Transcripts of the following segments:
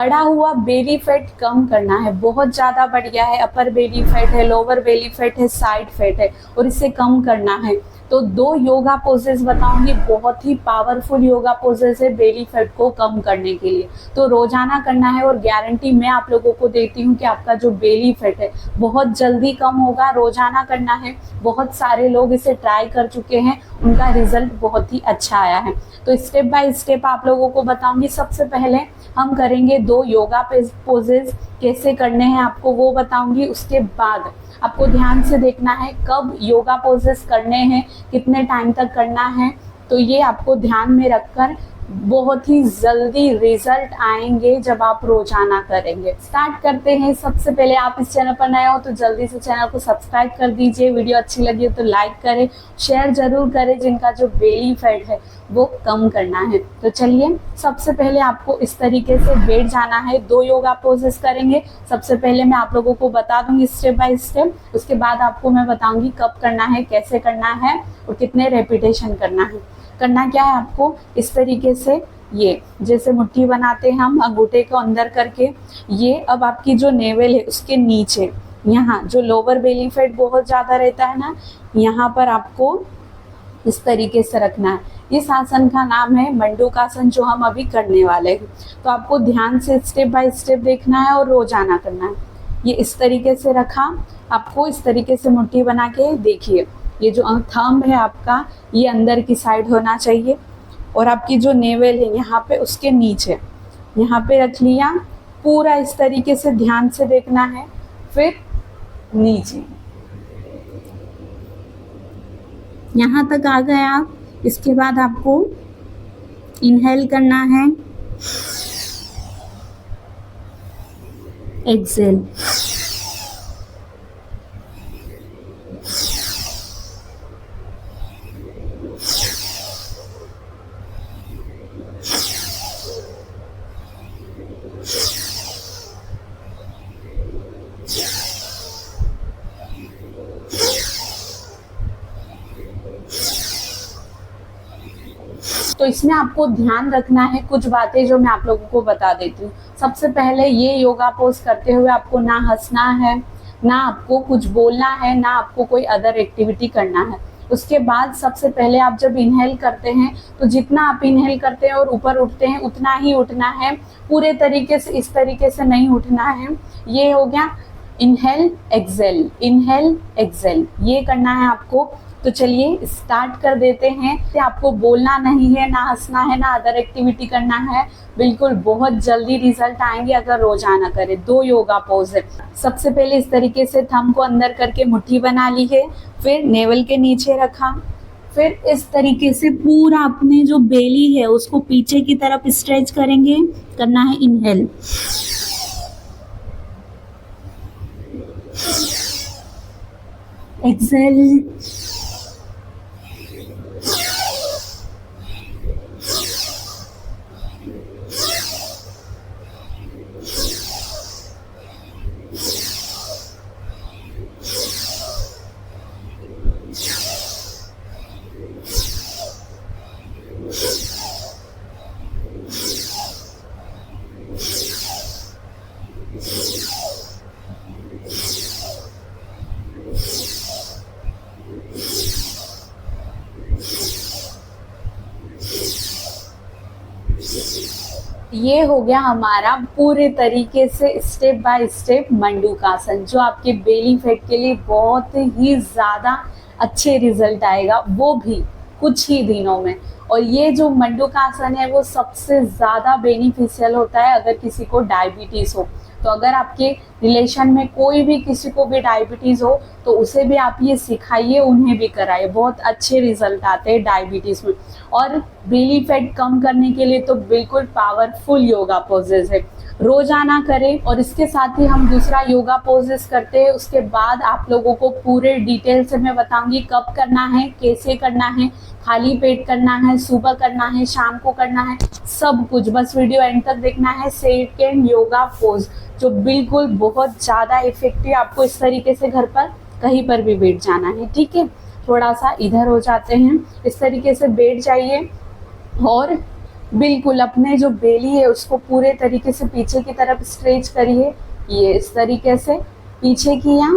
बढ़ा हुआ belly fat कम करना है, बहुत ज़्यादा बढ़ गया है, अपर बेली फैट है, लोअर बेली फैट है, साइड फैट है, और इसे कम करना है। तो 2 योगा पोजेस बताऊंगी, बहुत ही पावरफुल योगा पोजेस है बेली फैट को कम करने के लिए। तो रोजाना करना है और गारंटी मैं आप लोगों को देती हूँ कि आपका जो बेली फैट है बहुत जल्दी कम होगा। रोजाना करना है, बहुत सारे लोग इसे ट्राई कर चुके हैं, उनका रिजल्ट बहुत ही अच्छा आया है। तो स्टेप बाय स्टेप आप लोगों को बताऊंगी। सबसे पहले हम करेंगे 2 योगा पोजेस, कैसे करने हैं आपको वो बताऊंगी। उसके बाद आपको ध्यान से देखना है कब योगा पोजेस करने हैं, कितने टाइम तक करना है, तो ये आपको ध्यान में रखकर बहुत ही जल्दी रिजल्ट आएंगे जब आप रोजाना करेंगे। स्टार्ट करते हैं। सबसे पहले आप इस चैनल पर नए हो तो जल्दी से चैनल को सब्सक्राइब कर दीजिए, वीडियो अच्छी लगी हो तो लाइक करें, शेयर जरूर करें, जिनका जो बेली फैट है वो कम करना है। तो चलिए, सबसे पहले आपको इस तरीके से बैठ जाना है। 2 योगा पोजेस करेंगे। सबसे पहले मैं आप लोगों को बता दूंगी स्टेप बाय स्टेप, उसके बाद आपको मैं बताऊंगी कब करना है, कैसे करना है और कितने रेपिटेशन करना है। करना क्या है आपको, इस तरीके से ये जैसे मुट्ठी बनाते हैं हम अंगूठे को अंदर करके, ये अब आपकी जो नेवल है उसके नीचे, यहाँ जो लोअर बेली फैट बहुत ज़्यादा रहता है ना, यहाँ पर आपको इस तरीके से रखना है। इस आसन का नाम है मंडूकासन, जो हम अभी करने वाले हैं। तो आपको ध्यान से स्टेप बाय स्टेप देखना है और रोजाना करना है। ये इस तरीके से रखा, आपको इस तरीके से मुट्ठी बना के देखिए, ये जो थंब है आपका ये अंदर की साइड होना चाहिए और आपकी जो नेवल है यहाँ पे उसके नीचे, यहाँ पे रख लिया। पूरा इस तरीके से ध्यान से देखना है, फिर नीचे यहाँ तक आ गए आप। इसके बाद आपको इनहेल करना है, एक्सेल, तो इसमें आपको ध्यान रखना है कुछ बातें जो मैं आप लोगों को बता देती हूँ। सबसे पहले ये योगा पोज करते हुए आपको ना हंसना है, ना आपको कुछ बोलना है, ना आपको कोई अदर एक्टिविटी करना है। उसके बाद सबसे पहले आप जब इनहेल करते हैं तो जितना आप इनहेल करते हैं और ऊपर उठते हैं उतना ही उठना है, पूरे तरीके से इस तरीके से नहीं उठना है। ये हो गया इनहेल एक्सेल, इनहेल एक्सेल, ये करना है आपको। तो चलिए स्टार्ट कर देते हैं। आपको बोलना नहीं है, ना हंसना है, ना अदर एक्टिविटी करना है, बिल्कुल बहुत जल्दी रिजल्ट आएंगे अगर रोजाना करें। 2 योगा पोज है। सबसे पहले इस तरीके से थंब को अंदर करके मुट्ठी बना ली है, फिर नेवल के नीचे रखा, फिर इस तरीके से पूरा अपने जो बेली है उसको पीछे की तरफ स्ट्रेच करेंगे। करना है इनहेल, एक्सेल, ये हो गया हमारा पूरे तरीके से स्टेप बाय स्टेप मंडूकासन, जो आपके बेली फैट के लिए बहुत ही ज़्यादा अच्छे रिजल्ट आएगा, वो भी कुछ ही दिनों में। और ये जो मंडूकासन है वो सबसे ज़्यादा बेनिफिशियल होता है अगर किसी को डायबिटीज़ हो। तो अगर आपके रिलेशन में कोई भी किसी को भी डायबिटीज़ हो तो उसे भी आप ये सिखाइए, उन्हें भी कराइए, बहुत अच्छे रिजल्ट आते हैं डायबिटीज़ में। और बेली फैट कम करने के लिए तो बिल्कुल पावरफुल योगा पोजेज है, रोजाना करें। और इसके साथ ही हम दूसरा योगा पोजेस करते हैं, उसके बाद आप लोगों को पूरे डिटेल से मैं बताऊंगी कब करना है, कैसे करना है, खाली पेट करना है, सुबह करना है, शाम को करना है, सब कुछ। बस वीडियो एंड तक देखना है। सेकंड योगा पोज जो बिल्कुल बहुत ज़्यादा इफेक्टिव, आपको इस तरीके से घर पर कहीं पर भी बैठ जाना है, ठीक है। थोड़ा सा इधर हो जाते हैं, इस तरीके से बैठ जाइए और बिल्कुल अपने जो बेली है उसको पूरे तरीके से पीछे की तरफ स्ट्रेच करिए, ये इस तरीके से पीछे किया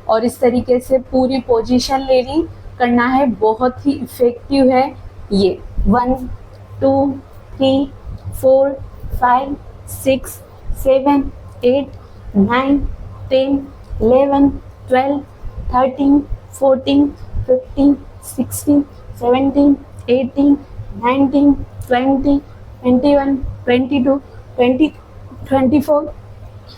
और इस तरीके से पूरी पोजीशन लेनी करना है, बहुत ही इफेक्टिव है ये। 1 2 3 4 5 6 7 8 9 10 11 12 13 14 15 16 17 18 19 20 21 22 20 24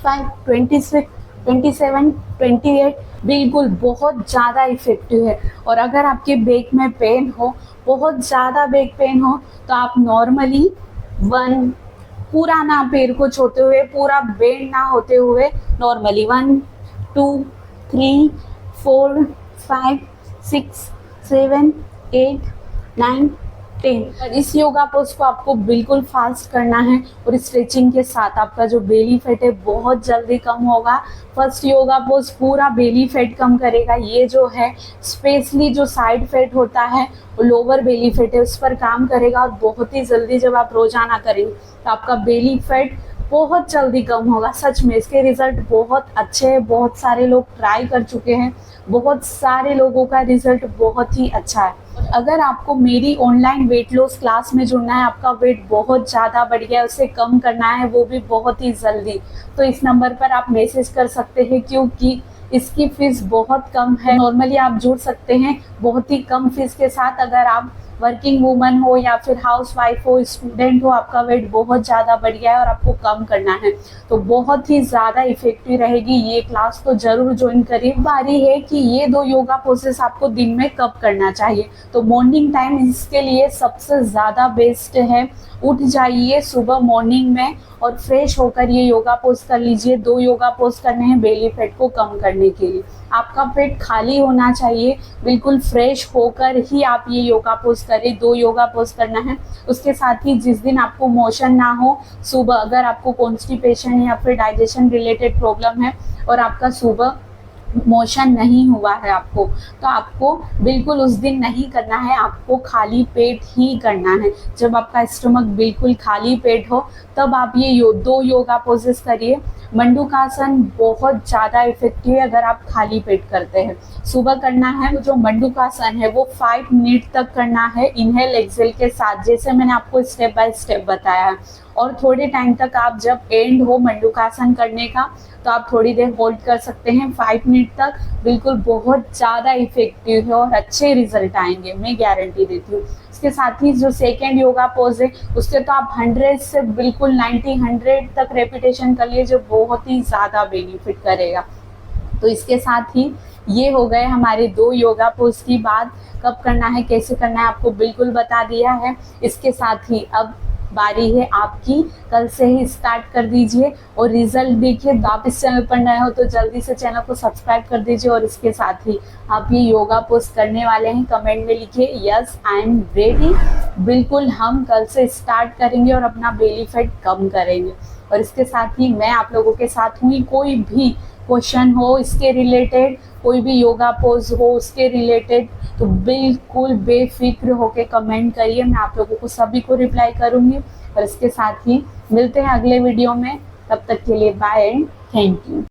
5 26 27 28। बिल्कुल बहुत ज़्यादा इफेक्टिव है। और अगर आपके बैक में पेन हो, बहुत ज़्यादा बैक पेन हो, तो आप नॉर्मली 1 पूरा ना पैर को छूते हुए, पूरा बेंड ना होते हुए नॉर्मली 1 2 3 4 5 6 7 8 9 10। और इस योगा पोज को आपको बिल्कुल फास्ट करना है और स्ट्रेचिंग के साथ आपका जो बेली फैट है बहुत जल्दी कम होगा। फर्स्ट योगा पोज पूरा बेली फैट कम करेगा। ये जो है स्पेशली जो साइड फैट होता है, लोअर बेली फैट है, उस पर काम करेगा और बहुत ही जल्दी जब आप रोजाना करेंगे तो आपका बेली फैट बहुत जल्दी कम होगा। सच में इसके रिजल्ट बहुत अच्छे हैं, बहुत सारे लोग ट्राई कर चुके हैं, बहुत सारे लोगों का रिजल्ट बहुत ही अच्छा है। अगर आपको मेरी ऑनलाइन वेट लॉस क्लास में जुड़ना है, आपका वेट बहुत ज़्यादा बढ़ गया है, उसे कम करना है, वो भी बहुत ही जल्दी, तो इस नंबर पर आप मैसेज कर सकते हैं क्योंकि इसकी फीस बहुत कम है। नॉर्मली आप जुड़ सकते हैं बहुत ही कम फीस के साथ। अगर आप वर्किंग वूमन हो या फिर हाउस वाइफ हो, स्टूडेंट हो, आपका वेट बहुत ज़्यादा बढ़ गया है और आपको कम करना है, तो बहुत ही ज़्यादा इफेक्टिव रहेगी ये क्लास, तो ज़रूर ज्वाइन करिए। बारी है कि ये 2 योगा पोसेस आपको दिन में कब करना चाहिए, तो मॉर्निंग टाइम इसके लिए सबसे ज़्यादा बेस्ट है। उठ जाइए सुबह मॉर्निंग में और फ्रेश होकर ये योगा पोज कर लीजिए। 2 योगा पोज करने हैं बेली फैट को कम करने के लिए। आपका पेट खाली होना चाहिए, बिल्कुल फ्रेश होकर ही आप ये योगा पोज करें। 2 योगा पोज करना है। उसके साथ ही जिस दिन आपको मोशन ना हो सुबह, अगर आपको कॉन्स्टिपेशन या फिर डाइजेशन रिलेटेड प्रॉब्लम है और आपका सुबह मोशन नहीं हुआ है आपको, तो आपको बिल्कुल उस दिन नहीं करना है, आपको खाली पेट ही करना है। जब आपका स्टमक बिल्कुल खाली पेट हो तब आप ये 2 योगा पोजेस करिए। मंडूकासन बहुत ज़्यादा इफेक्टिव है अगर आप खाली पेट करते हैं। सुबह करना है जो मंडूकासन है वो 5 मिनट तक करना है इनहेल एक्सेल के साथ, जैसे मैंने आपको स्टेप बाय स्टेप बताया है। और थोड़े टाइम तक आप जब एंड हो मंडूकासन करने का तो आप थोड़ी देर होल्ड कर सकते हैं 5 मिनट तक। बिल्कुल बहुत ज़्यादा इफेक्टिव है और अच्छे रिजल्ट आएंगे, मैं गारंटी देती हूँ। इसके साथ ही जो सेकेंड योगा पोज है उसके तो आप 100 से बिल्कुल 90 100 तक रेपिटेशन कर लिए, जो बहुत ही ज़्यादा बेनिफिट करेगा। तो इसके साथ ही ये हो गए हमारे 2 योगा पोज की बात। कब करना है, कैसे करना है, आपको बिल्कुल बता दिया है। इसके साथ ही अब बारी है आपकी, कल से ही स्टार्ट कर दीजिए और रिजल्ट देखिए। तो आप इस चैनल पर नए हो तो जल्दी से चैनल को सब्सक्राइब कर दीजिए। और इसके साथ ही आप ये योगा पोस्ट करने वाले हैं, कमेंट में लिखिए यस आई एम रेडी। बिल्कुल हम कल से स्टार्ट करेंगे और अपना बेली फैट कम करेंगे। और इसके साथ ही मैं आप लोगों के साथ हूँ, कोई भी क्वेश्चन हो इसके रिलेटेड, कोई भी योगा पोज हो उसके रिलेटेड, तो बिल्कुल बेफिक्र होके कमेंट करिए, मैं आप लोगों को सभी को रिप्लाई करूँगी। और इसके साथ ही मिलते हैं अगले वीडियो में, तब तक के लिए बाय एंड थैंक यू।